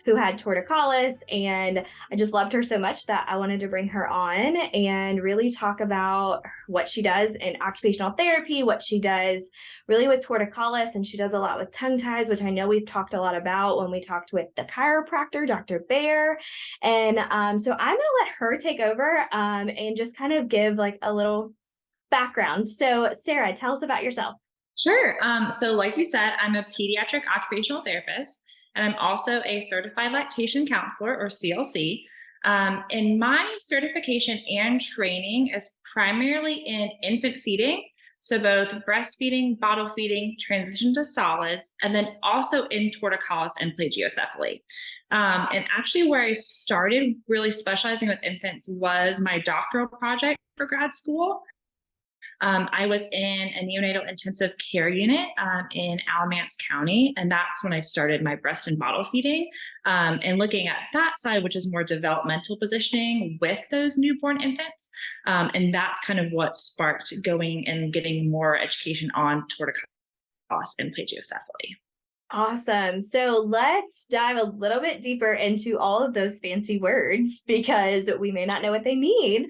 who had torticollis, and I just loved her so much that I wanted to bring her on and really talk about what she does in occupational therapy, what she does really with torticollis, and she does a lot with tongue ties, which I know we've talked a lot about when we talked with the chiropractor, Dr. Bear. And so I'm going to let her take over and just kind of give like a little background. So Sarah, tell us about yourself. Sure. So like you said, I'm a pediatric occupational therapist, and I'm also a certified lactation counselor or CLC. And my certification and training is primarily in infant feeding. So both breastfeeding, bottle feeding, transition to solids, and then also in torticollis and plagiocephaly. And actually where I started really specializing with infants was my doctoral project for grad school. I was in a neonatal intensive care unit in Alamance County, and that's when I started my breast and bottle feeding and looking at that side, which is more developmental positioning with those newborn infants. And that's kind of what sparked going and getting more education on torticollis and plagiocephaly. Awesome. So let's dive a little bit deeper into all of those fancy words because we may not know what they mean.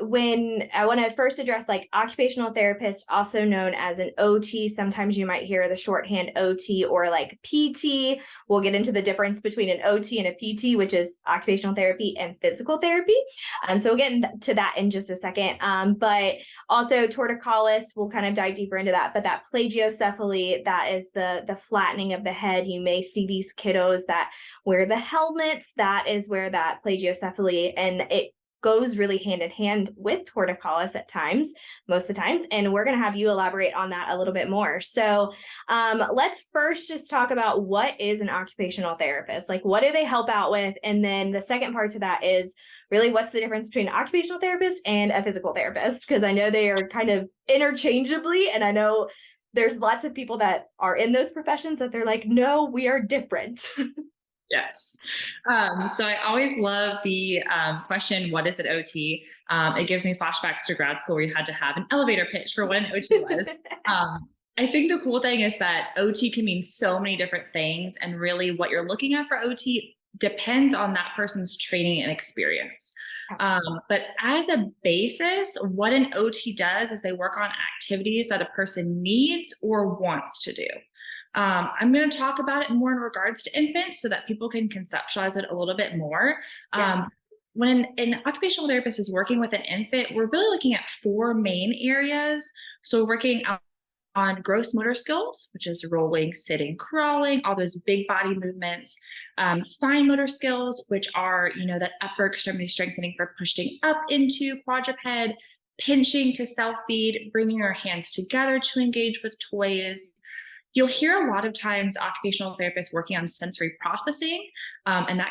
When I want to first address like occupational therapist, also known as an OT, sometimes you might hear the shorthand OT or like PT. We'll get into the difference between an OT and a PT, which is occupational therapy and physical therapy. So we'll get into that in just a second. But also torticollis, we'll kind of dive deeper into that. But that plagiocephaly, that is the flattening of the head. You may see these kiddos that wear the helmets. That is where that plagiocephaly, and it goes really hand in hand with torticollis at times, most of the times. And we're going to have you elaborate on that a little bit more. So let's first just talk about what is an occupational therapist? Like, what do they help out with? And then the second part to that is really what's the difference between an occupational therapist and a physical therapist? Because I know they are kind of interchangeably. And I know there's lots of people that are in those professions that they're like, no, we are different. Yes. So I always love the question, what is an OT? It gives me flashbacks to grad school where you had to have an elevator pitch for what an OT was. I think the cool thing is that OT can mean so many different things. And really what you're looking at for OT depends on that person's training and experience. But as a basis, what an OT does is they work on activities that a person needs or wants to do. I'm going to talk about it more in regards to infants so that people can conceptualize it a little bit more. When an occupational therapist is working with an infant, we're really looking at four main areas. So we're working on gross motor skills, which is rolling, sitting, crawling, all those big body movements. Fine motor skills, which are, that upper extremity strengthening for pushing up into quadruped, pinching to self-feed, bringing our hands together to engage with toys. You'll hear a lot of times occupational therapists working on sensory processing, and that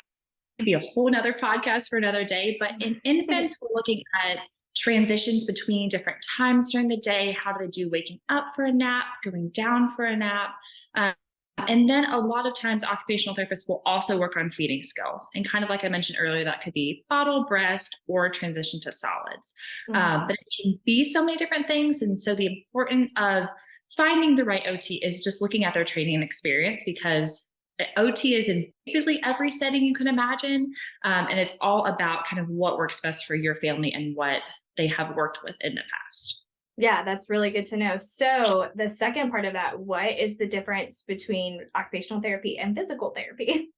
could be a whole nother podcast for another day. But in infants, we're looking at transitions between different times during the day. How do they do waking up for a nap, going down for a nap? And then a lot of times occupational therapists will also work on feeding skills. And kind of like I mentioned earlier, that could be bottle, breast, or transition to solids. But it can be so many different things. And so the importance of finding the right OT is just looking at their training and experience, because OT is in basically every setting you can imagine. And it's all about kind of what works best for your family and what they have worked with in the past. Yeah, that's really good to know. So the second part of that, what is the difference between occupational therapy and physical therapy?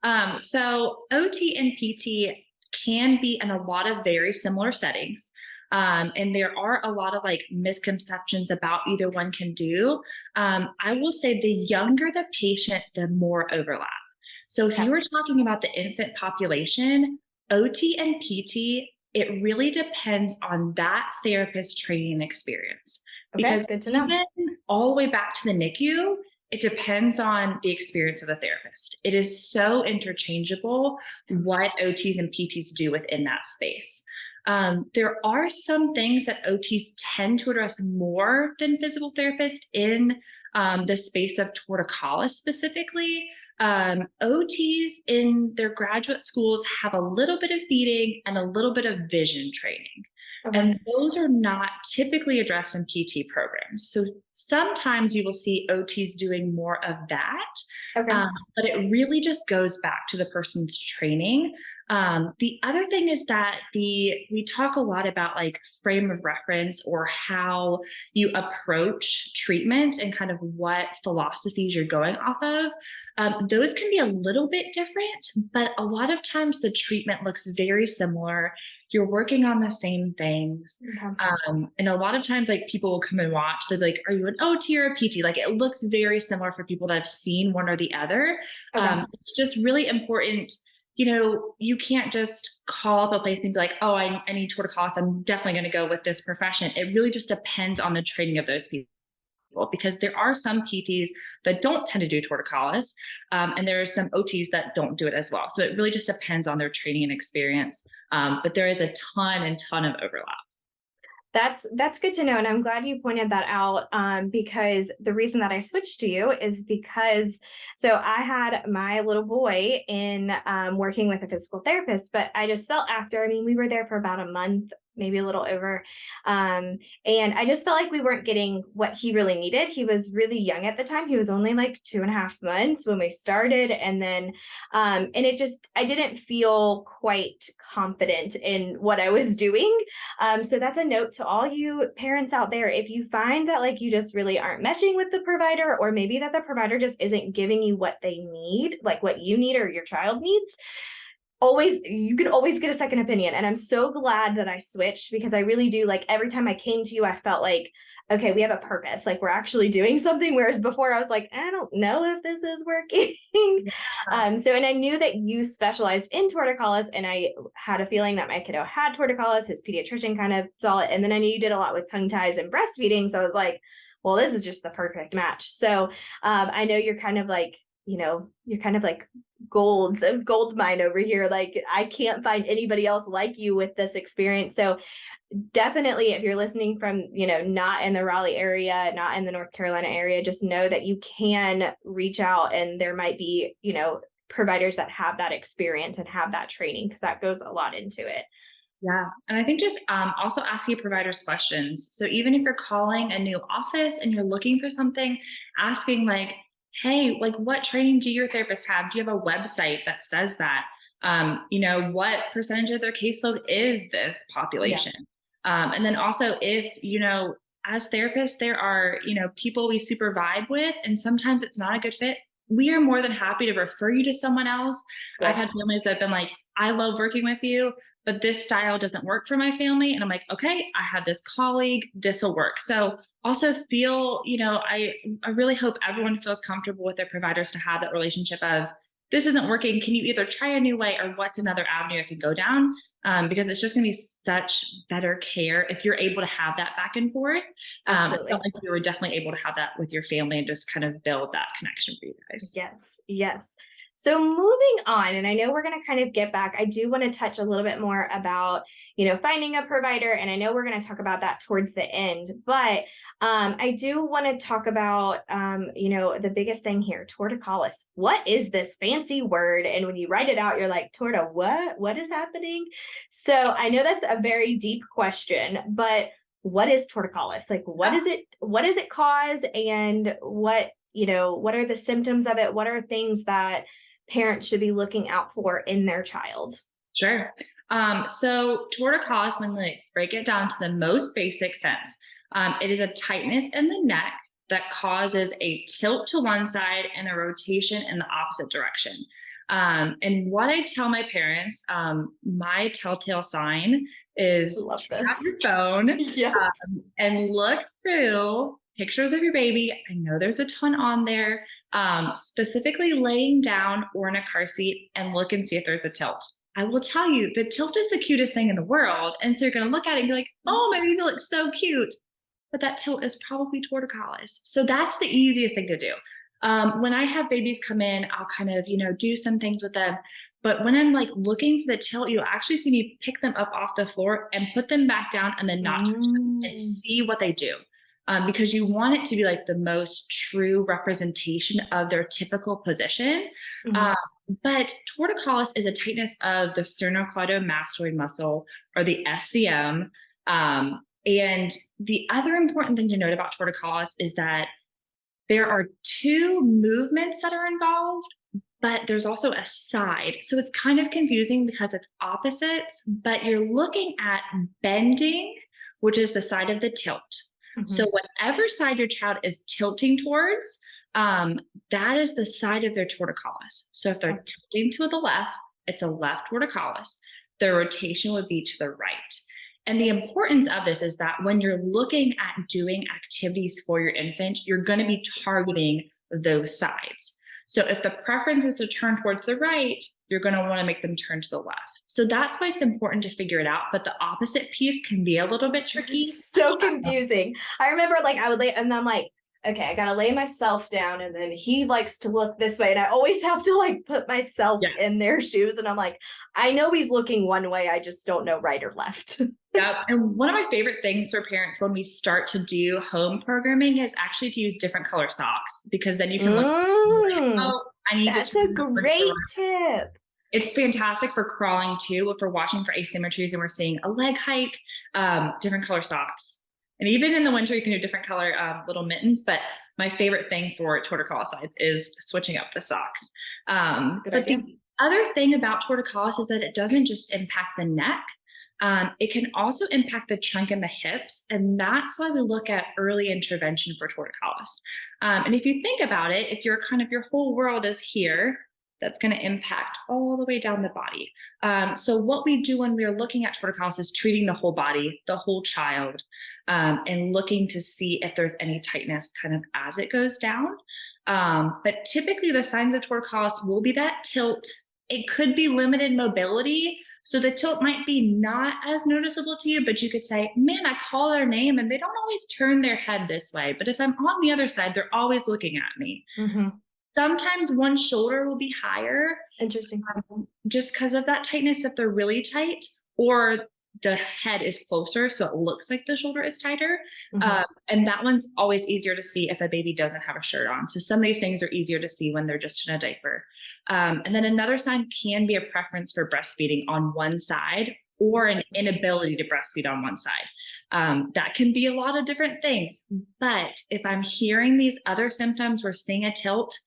Yes. So OT and PT can be in a lot of very similar settings. And there are a lot of like misconceptions about either one can do. I will say the younger the patient, the more overlap. So if you were talking about the infant population, OT and PT, it really depends on that therapist training experience. Because good to know. Even all the way back to the NICU, it depends on the experience of the therapist. It is so interchangeable what OTs and PTs do within that space. There are some things that OTs tend to address more than physical therapists in the space of torticollis specifically. OTs in their graduate schools have a little bit of feeding and a little bit of vision training. Okay. And those are not typically addressed in PT programs. So sometimes you will see OTs doing more of that, Okay. but it really just goes back to the person's training. The other thing is that we talk a lot about like frame of reference or how you approach treatment and kind of what philosophies you're going off of. Those can be a little bit different, but a lot of times the treatment looks very similar. You're working on the same things. Okay. And a lot of times, like people will come and watch, they're like, are you an OT or a PT? Like it looks very similar for people that have seen one or the other. Okay. It's just really important. You can't just call up a place and be like, oh, I need torticollis. I'm definitely going to go with this profession. It really just depends on the training of those people because there are some PTs that don't tend to do torticollis, and there are some OTs that don't do it as well. So it really just depends on their training and experience. But there is a ton of overlap. That's good to know, and I'm glad you pointed that out, because the reason that I switched to you is because so I had my little boy in working with a physical therapist, but I just felt after, I mean, we were there for about a month, maybe a little over, and I just felt like we weren't getting what he really needed. He was really young at the time. He was only like 2.5 months when we started, and then and I didn't feel quite confident in what I was doing. So that's a note to all you parents out there. If you find that like you just really aren't meshing with the provider, or maybe that the provider just isn't giving you what they need, like what you need or your child needs, you could always get a second opinion. And I'm so glad that I switched, because I really do, like, every time I came to you, I felt like, okay, we have a purpose, like we're actually doing something. Whereas before I was like, I don't know if this is working. And I knew that you specialized in torticollis, and I had a feeling that my kiddo had torticollis. His pediatrician kind of saw it. And then I knew you did a lot with tongue ties and breastfeeding. So I was like, well, this is just the perfect match. So I know you're kind of like, you're kind of like gold mine over here. Like I can't find anybody else like you with this experience. So definitely, if you're listening from, not in the Raleigh area, not in the North Carolina area, just know that you can reach out, and there might be, providers that have that experience and have that training, because that goes a lot into it. Yeah. And I think just also asking providers questions. So even if you're calling a new office and you're looking for something, asking like, hey, like what training do your therapists have? Do you have a website that says that? What percentage of their caseload is this Yeah, population? And then also if, as therapists, there are, people we super vibe with, and sometimes it's not a good fit. We are more than happy to refer you to someone else. I've good. had families that have been like, I love working with you, but this style doesn't work for my family. And I'm like, okay, I have this colleague, this will work. So also feel, I really hope everyone feels comfortable with their providers to have that relationship of, this isn't working. Can you either try a new way, or what's another avenue I could go down? Because it's just going to be such better care if you're able to have that back and forth. I Absolutely. felt like you were definitely able to have that with your family and just kind of build that connection for you guys. Yes, yes. So moving on, and I know we're going to kind of get back. I do want to touch a little bit more about, finding a provider, and I know we're going to talk about that towards the end. But I do want to talk about, the biggest thing here, torticollis. What is this fancy word? And when you write it out, you're like, torta, what? What is happening? So I know that's a very deep question, but what is torticollis? Like, what is it? What does it cause? And what are the symptoms of it? What are things that parents should be looking out for in their child? Sure. So torticollis, when they break it down to the most basic sense, it is a tightness in the neck that causes a tilt to one side and a rotation in the opposite direction. And what I tell my parents, my telltale sign is Love take out this. your phone Yeah. and look through pictures of your baby. I know there's a ton on there, specifically laying down or in a car seat, and look and see if there's a tilt. I will tell you, the tilt is the cutest thing in the world. And so you're going to look at it and be like, oh, my baby looks so cute. But that tilt is probably torticollis. So that's the easiest thing to do. When I have babies come in, I'll kind of, do some things with them. But when I'm like looking for the tilt, you'll actually see me pick them up off the floor and put them back down, and then not touch them, and see what they do. Because you want it to be like the most true representation of their typical position. Mhm. But torticollis is a tightness of the sternocleidomastoid muscle, or the SCM. And the other important thing to note about torticollis is that there are two movements that are involved, but there's also a side. So it's kind of confusing because it's opposites, but you're looking at bending, which is the side of the tilt. So whatever side your child is tilting towards, that is the side of their torticollis. So if they're tilting to the left, it's a left torticollis. The rotation would be to the right. And the importance of this is that when you're looking at doing activities for your infant, you're going to be targeting those sides. So if the preference is to turn towards the right, you're going to want to make them turn to the left. So that's why it's important to figure it out. But the opposite piece can be a little bit tricky. It's so confusing. I remember like I would lay, and I'm like, okay, I gotta lay myself down, and then he likes to look this way, and I always have to like put myself in their shoes, and I'm like, I know he's looking one way, I just don't know right or left. Yep. And one of my favorite things for parents when we start to do home programming is actually to use different color socks, because then you can look, oh, I need that's to. That's a great tip. It's fantastic for crawling too. If we're watching for asymmetries and we're seeing a leg hike, different color socks. And even in the winter, you can do different color little mittens. But my favorite thing for torticollis sides is switching up the socks. But idea. The other thing about torticollis is that it doesn't just impact the neck. It can also impact the trunk and the hips. And that's why we look at early intervention for torticollis. And if you think about it, if you're kind of your whole world is here, that's going to impact all the way down the body. So what we do when we are looking at torticollis is treating the whole body, the whole child, and looking to see if there's any tightness kind of as it goes down. But typically the signs of torticollis will be that tilt. It could be limited mobility. So the tilt might be not as noticeable to you, but you could say, man, I call their name and they don't always turn their head this way. But if I'm on the other side, they're always looking at me. Sometimes one shoulder will be higher. Interesting. Just because of that tightness, if they're really tight, or the head is closer, so it looks like the shoulder is tighter. And that one's always easier to see if a baby doesn't have a shirt on. So some of these things are easier to see when they're just in a diaper. And then another sign can be a preference for breastfeeding on one side, or an inability to breastfeed on one side. That can be a lot of different things. But if I'm hearing these other symptoms, we're seeing a tilt,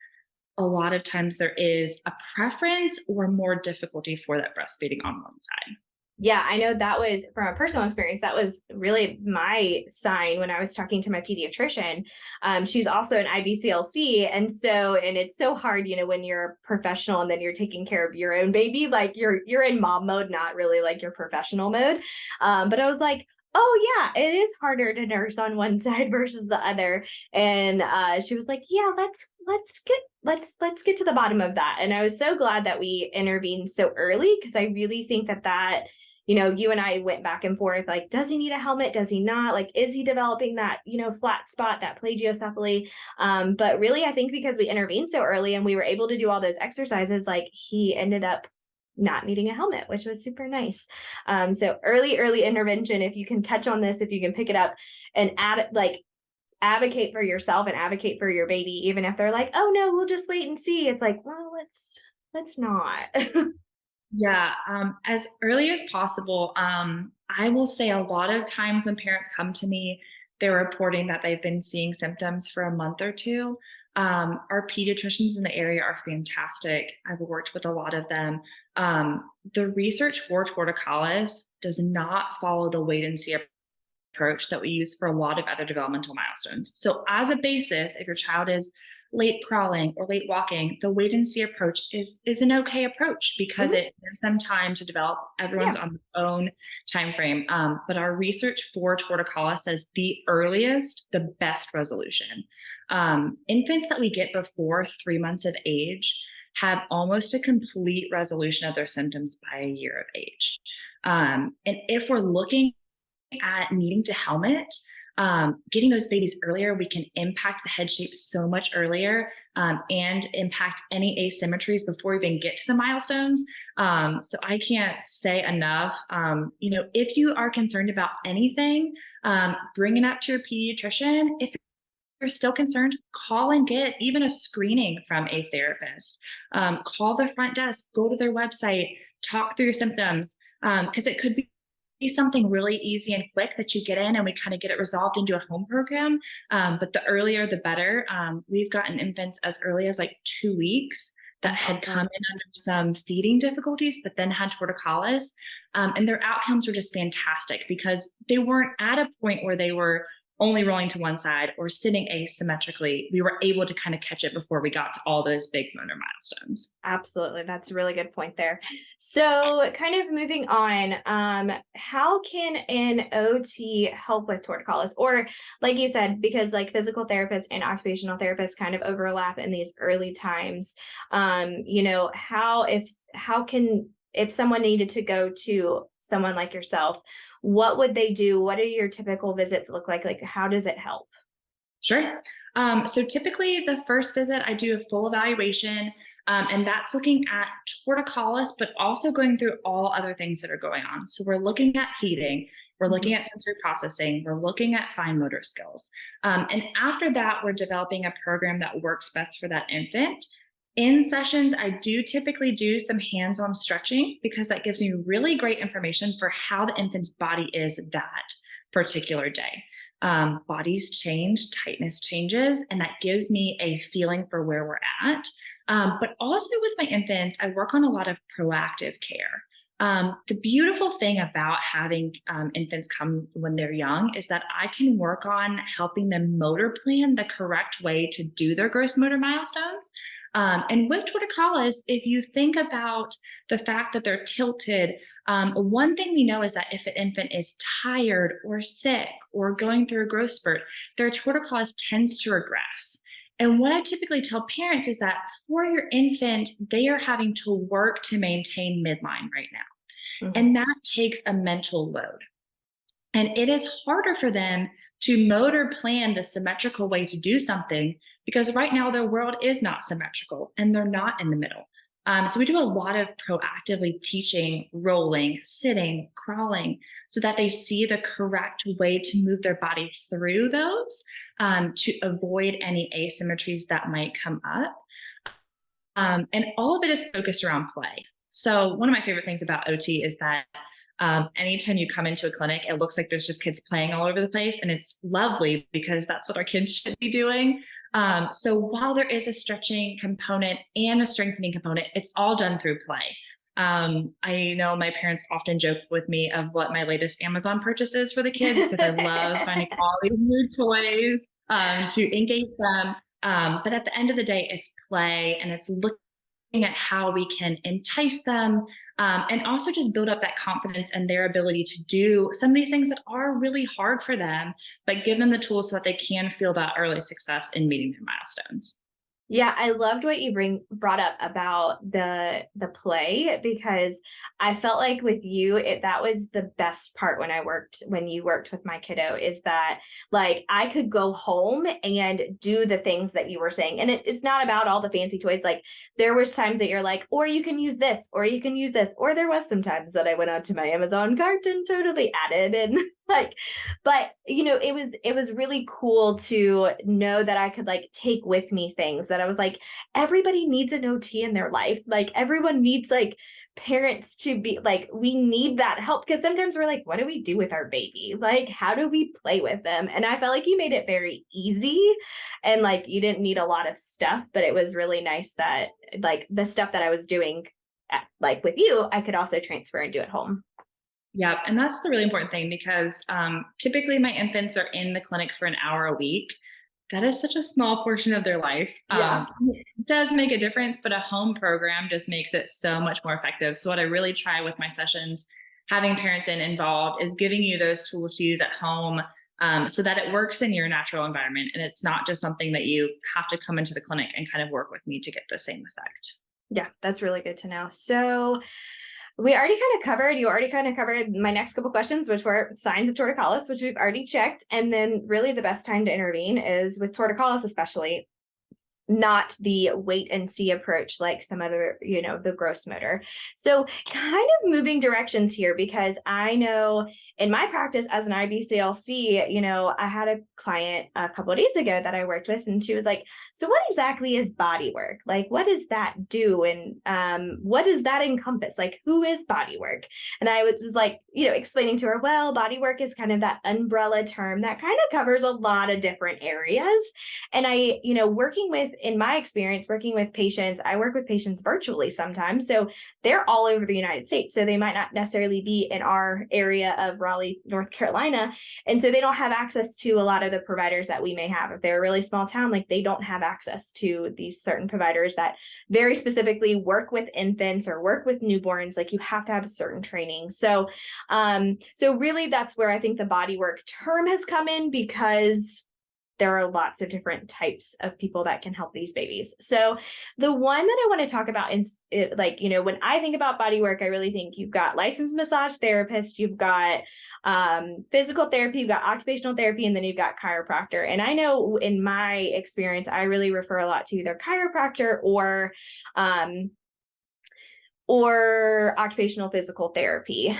a lot of times there is a preference or more difficulty for that breastfeeding on one side. Yeah, I know that was from a personal experience. That was really my sign when I was talking to my pediatrician. She's also an IBCLC. And it's so hard, when you're a professional and then you're taking care of your own baby, like you're in mom mode, not really like your professional mode. But I was like, oh yeah, it is harder to nurse on one side versus the other. And she was like, yeah, let's get to the bottom of that. And I was so glad that we intervened so early, because I really think that you and I went back and forth, like, does he need a helmet? Does he not? Like, is he developing that, flat spot, that plagiocephaly? But really, I think because we intervened so early and we were able to do all those exercises, like he ended up not needing a helmet, which was super nice. So early intervention, if you can catch on this, if you can pick it up and advocate for yourself and advocate for your baby, even if they're like, oh no, we'll just wait and see. It's like, well, let's not. Yeah. As early as possible. I will say a lot of times when parents come to me, they're reporting that they've been seeing symptoms for a month or two. Our pediatricians in the area are fantastic. I've worked with a lot of them. The research for torticollis does not follow the wait and see approach that we use for a lot of other developmental milestones. So as a basis, if your child is late crawling or late walking, the wait and see approach is an okay approach, because it gives them time to develop. Everyone's on their own time frame. But our research for torticollis says the earliest, the best resolution. Infants that we get before 3 months of age have almost a complete resolution of their symptoms by a year of age. And if we're looking at needing to helmet, getting those babies earlier, we can impact the head shape so much earlier, and impact any asymmetries before we even get to the milestones. So I can't say enough. If you are concerned about anything, bring it up to your pediatrician. If you're still concerned, call and get even a screening from a therapist. Call the front desk, go to their website, talk through your symptoms, because it could be something really easy and quick that you get in and we kind of get it resolved into a home program. But the earlier, the better. We've gotten infants as early as like 2 weeks that That's had come awesome. in under some feeding difficulties, but then had torticollis. And their outcomes were just fantastic because they weren't at a point where they were only rolling to one side or sitting asymmetrically. We were able to kind of catch it before we got to all those big motor milestones. Absolutely. That's a really good point there. So kind of moving on, how can an OT help with torticollis? Or like you said, because like physical therapists and occupational therapists kind of overlap in these early times, how can, if someone needed to go to someone like yourself, what would they do? What do your typical visits look like? Like, how does it help? Sure. So typically, the first visit, I do a full evaluation, and that's looking at torticollis, but also going through all other things that are going on. So we're looking at feeding, we're looking Mhm. at sensory processing, we're looking at fine motor skills. And after that, we're developing a program that works best for that infant. In sessions, I do typically do some hands on stretching because that gives me really great information for how the infant's body is that particular day. Bodies change, tightness changes, and that gives me a feeling for where we're at. But also with my infants, I work on a lot of proactive care. The beautiful thing about having infants come when they're young is that I can work on helping them motor plan the correct way to do their gross motor milestones. And with torticollis, if you think about the fact that they're tilted, one thing we know is that if an infant is tired or sick or going through a growth spurt, their torticollis tends to regress. And what I typically tell parents is that for your infant, they are having to work to maintain midline right now. Mhm. And that takes a mental load. And it is harder for them to motor plan the symmetrical way to do something because right now their world is not symmetrical and they're not in the middle. So we do a lot of proactively teaching rolling, sitting, crawling, so that they see the correct way to move their body through those to avoid any asymmetries that might come up. And all of it is focused around play. So one of my favorite things about OT is that anytime you come into a clinic, it looks like there's just kids playing all over the place. And it's lovely because that's what our kids should be doing. So while there is a stretching component and a strengthening component, it's all done through play. I know my parents often joke with me of what my latest Amazon purchase is for the kids because I love finding all these new toys to engage them. But at the end of the day, it's play and it's looking at how we can entice them and also just build up that confidence and their ability to do some of these things that are really hard for them, but give them the tools so that they can feel that early success in meeting their milestones. Yeah, I loved what you brought up about the play because I felt like with you that was the best part when you worked with my kiddo is that like I could go home and do the things that you were saying. And it's not about all the fancy toys. Like there was times that you're like, or you can use this, or you can use this, or there was some times that I went onto my Amazon cart and totally added and like, but it was really cool to know that I could like take with me things that I was like, everybody needs an OT in their life. Like everyone needs like parents to be like, we need that help because sometimes we're like, what do we do with our baby? Like, how do we play with them? And I felt like you made it very easy and like you didn't need a lot of stuff, but it was really nice that like the stuff that I was doing like with you, I could also transfer and do at home. Yeah, and that's the really important thing because typically my infants are in the clinic for an hour a week. That is such a small portion of their life. Yeah. It does make a difference, but a home program just makes it so much more effective. So what I really try with my sessions, having parents involved, is giving you those tools to use at home so that it works in your natural environment. And it's not just something that you have to come into the clinic and kind of work with me to get the same effect. Yeah, that's really good to know. So you already kind of covered my next couple questions, which were signs of torticollis, which we've already checked. And then really the best time to intervene is with torticollis, especially not the wait and see approach like some other, the gross motor. So kind of moving directions here, because I know in my practice as an IBCLC, I had a client a couple of days ago that I worked with, and she was like, so what exactly is body work? Like, what does that do? And what does that encompass? Like, who is body work? And I was like, explaining to her, well, body work is kind of that umbrella term that kind of covers a lot of different areas. And in my experience, working with patients, I work with patients virtually sometimes. So they're all over the United States. So they might not necessarily be in our area of Raleigh, North Carolina. And so they don't have access to a lot of the providers that we may have. If they're a really small town, like they don't have access to these certain providers that very specifically work with infants or work with newborns. Like you have to have certain training. So really that's where I think the body work term has come in, because there are lots of different types of people that can help these babies. So the one that I want to talk about is when I think about body work, I really think you've got licensed massage therapist, you've got physical therapy, you've got occupational therapy, and then you've got chiropractor. And I know in my experience, I really refer a lot to either chiropractor or occupational physical therapy.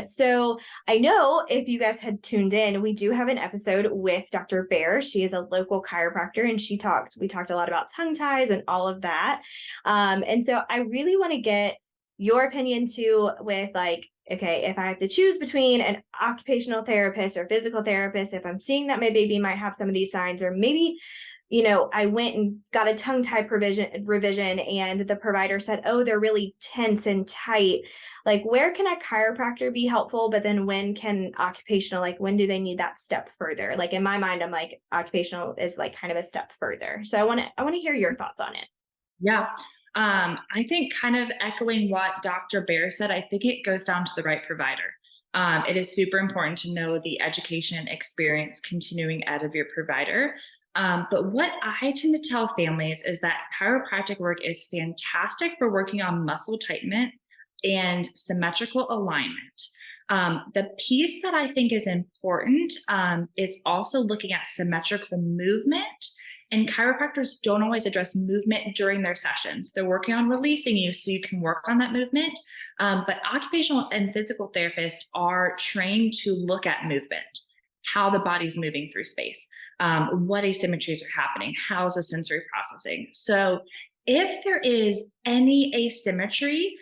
So I know if you guys had tuned in, we do have an episode with Dr. Bear. She is a local chiropractor, and we talked a lot about tongue ties and all of that. And so I really want to get your opinion too with okay, if I have to choose between an occupational therapist or physical therapist, if I'm seeing that my baby might have some of these signs, or maybe I went and got a tongue tie revision and the provider said, oh, they're really tense and tight. Like, where can a chiropractor be helpful? But then when can occupational, when do they need that step further? Like in my mind, I'm like, occupational is like kind of a step further. So I want to hear your thoughts on it. Yeah. I think kind of echoing what Dr. Bear said, I think it goes down to the right provider. It is super important to know the education experience continuing out of your provider. But what I tend to tell families is that chiropractic work is fantastic for working on muscle tightness and symmetrical alignment. The piece that I think is important is also looking at symmetrical movement. And chiropractors don't always address movement during their sessions. They're working on releasing you so you can work on that movement. But occupational and physical therapists are trained to look at movement, how the body's moving through space, what asymmetries are happening, how's the sensory processing. So if there is any asymmetry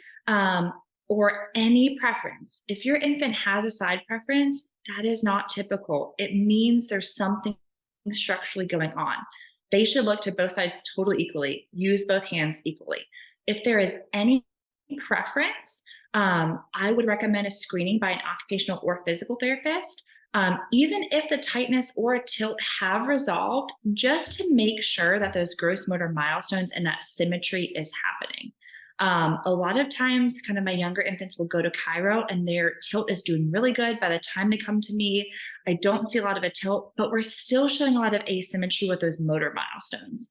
or any preference, if your infant has a side preference, that is not typical. It means there's something structurally going on. They should look to both sides totally equally, use both hands equally. If there is any preference, I would recommend a screening by an occupational or physical therapist, even if the tightness or a tilt have resolved, just to make sure that those gross motor milestones and that symmetry is happening. A lot of times, kind of my younger infants will go to chiro and their tilt is doing really good. By the time they come to me, I don't see a lot of a tilt, but we're still showing a lot of asymmetry with those motor milestones.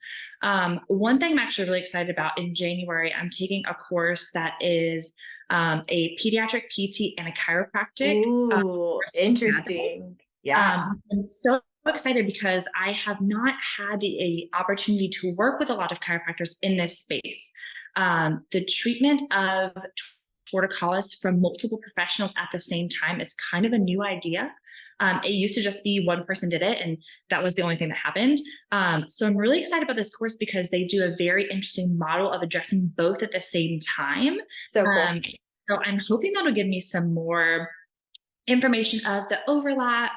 One thing I'm actually really excited about, in January, I'm taking a course that is a pediatric PT and a chiropractic. Ooh, interesting. Yeah. I'm so excited because I have not had the opportunity to work with a lot of chiropractors in this space. The treatment of torticollis from multiple professionals at the same time is kind of a new idea. It used to just be one person did it, and that was the only thing that happened. So I'm really excited about this course because they do a very interesting model of addressing both at the same time. So cool. So I'm hoping that'll give me some more information of the overlap,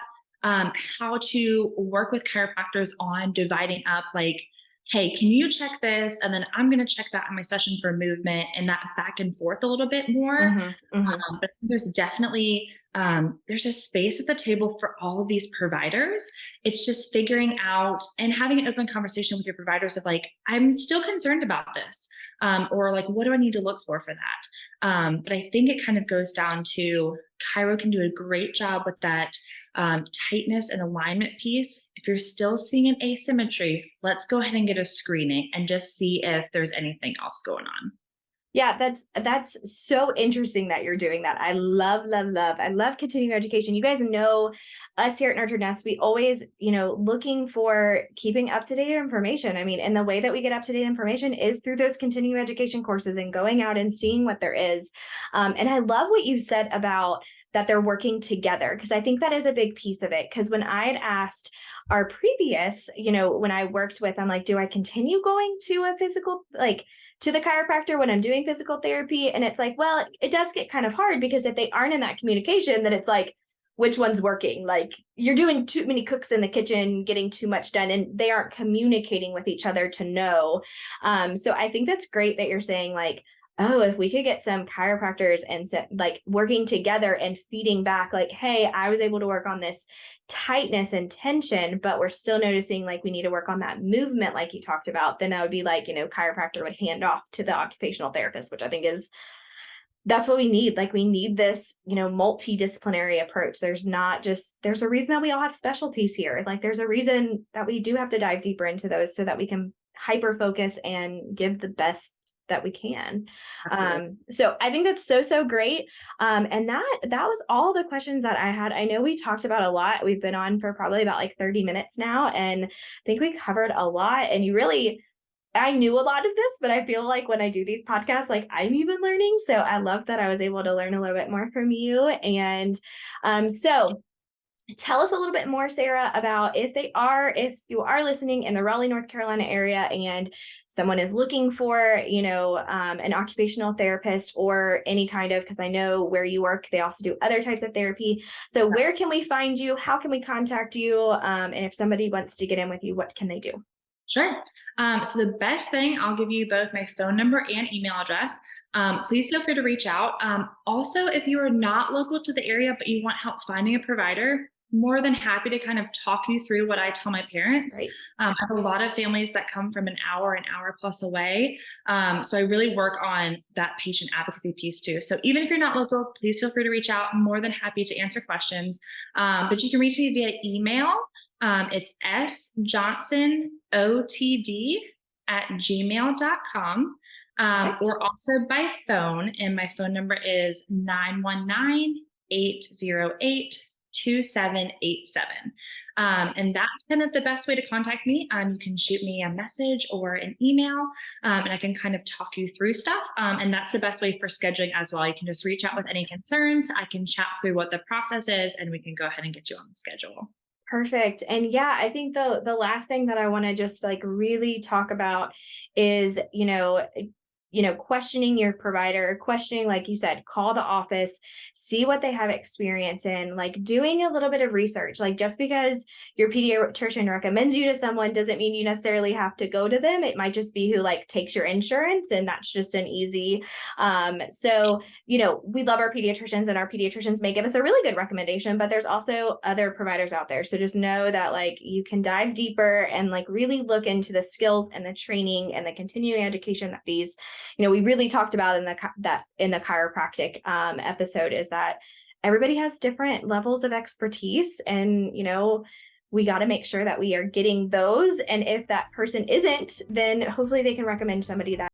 how to work with chiropractors on dividing up, like, hey, can you check this? And then I'm going to check that in my session for movement, and that back and forth a little bit more. But there's definitely, there's a space at the table for all of these providers. It's just figuring out and having an open conversation with your providers of like, I'm still concerned about this. Or like, what do I need to look for that? But I think it kind of goes down to chiro can do a great job with that tightness and alignment piece. If you're still seeing an asymmetry, let's go ahead and get a screening and just see if there's anything else going on. Yeah, that's so interesting that you're doing that. I love, love, love. I love continuing education. You guys know us here at Nurture Nest, we always, looking for keeping up to date information. I mean, and the way that we get up to date information is through those continuing education courses and going out and seeing what there is. And I love what you said about that they're working together, because I think that is a big piece of it. Because when I had asked our previous, when I worked with, I'm like, do I continue going to a physical, like, to the chiropractor when I'm doing physical therapy? And it's like, well, it does get kind of hard, because if they aren't in that communication, then it's like, which one's working? Like, you're doing too many cooks in the kitchen, getting too much done, and they aren't communicating with each other to know. So I think that's great that you're saying, like, oh, if we could get some chiropractors and like working together and feeding back, like, hey, I was able to work on this tightness and tension, but we're still noticing like we need to work on that movement, like you talked about, then that would be like, chiropractor would hand off to the occupational therapist, which I think is, that's what we need. Like, we need this, multidisciplinary approach. There's a reason that we all have specialties here. Like, there's a reason that we do have to dive deeper into those so that we can hyper focus and give the best that we can. So I think that's so, so great. And that was all the questions that I had. I know we talked about a lot. We've been on for probably about like 30 minutes now, and I think we covered a lot. And I knew a lot of this, but I feel like when I do these podcasts, like, I'm even learning. So I love that I was able to learn a little bit more from you. And so tell us a little bit more, Sarah, about if you are listening in the Raleigh, North Carolina area, and someone is looking for, an occupational therapist or any kind of, because I know where you work, they also do other types of therapy. So where can we find you? How can we contact you? And if somebody wants to get in with you, what can they do? Sure. So the best thing, I'll give you both my phone number and email address. Please feel free to reach out. Also, if you are not local to the area, but you want help finding a provider, more than happy to kind of talk you through what I tell my parents. Right. I have a lot of families that come from an hour plus away. So I really work on that patient advocacy piece too. So even if you're not local, please feel free to reach out. I'm more than happy to answer questions. But you can reach me via email. It's sjohnsonotd@gmail.com. Or also by phone. And my phone number is 919-808-2787. And that's kind of the best way to contact me. You can shoot me a message or an email, and I can kind of talk you through stuff. And that's the best way for scheduling as well. You can just reach out with any concerns. I can chat through what the process is, and we can go ahead and get you on the schedule. Perfect. And yeah, I think the last thing that I want to just like really talk about is, questioning your provider, questioning, like you said, call the office, see what they have experience in, like doing a little bit of research. Like, just because your pediatrician recommends you to someone doesn't mean you necessarily have to go to them. It might just be who like takes your insurance, and that's just an easy. So, we love our pediatricians, and our pediatricians may give us a really good recommendation, but there's also other providers out there. So just know that like you can dive deeper and like really look into the skills and the training and the continuing education that these, we really talked about in the chiropractic episode, is that everybody has different levels of expertise, and we got to make sure that we are getting those. And if that person isn't, then hopefully they can recommend somebody that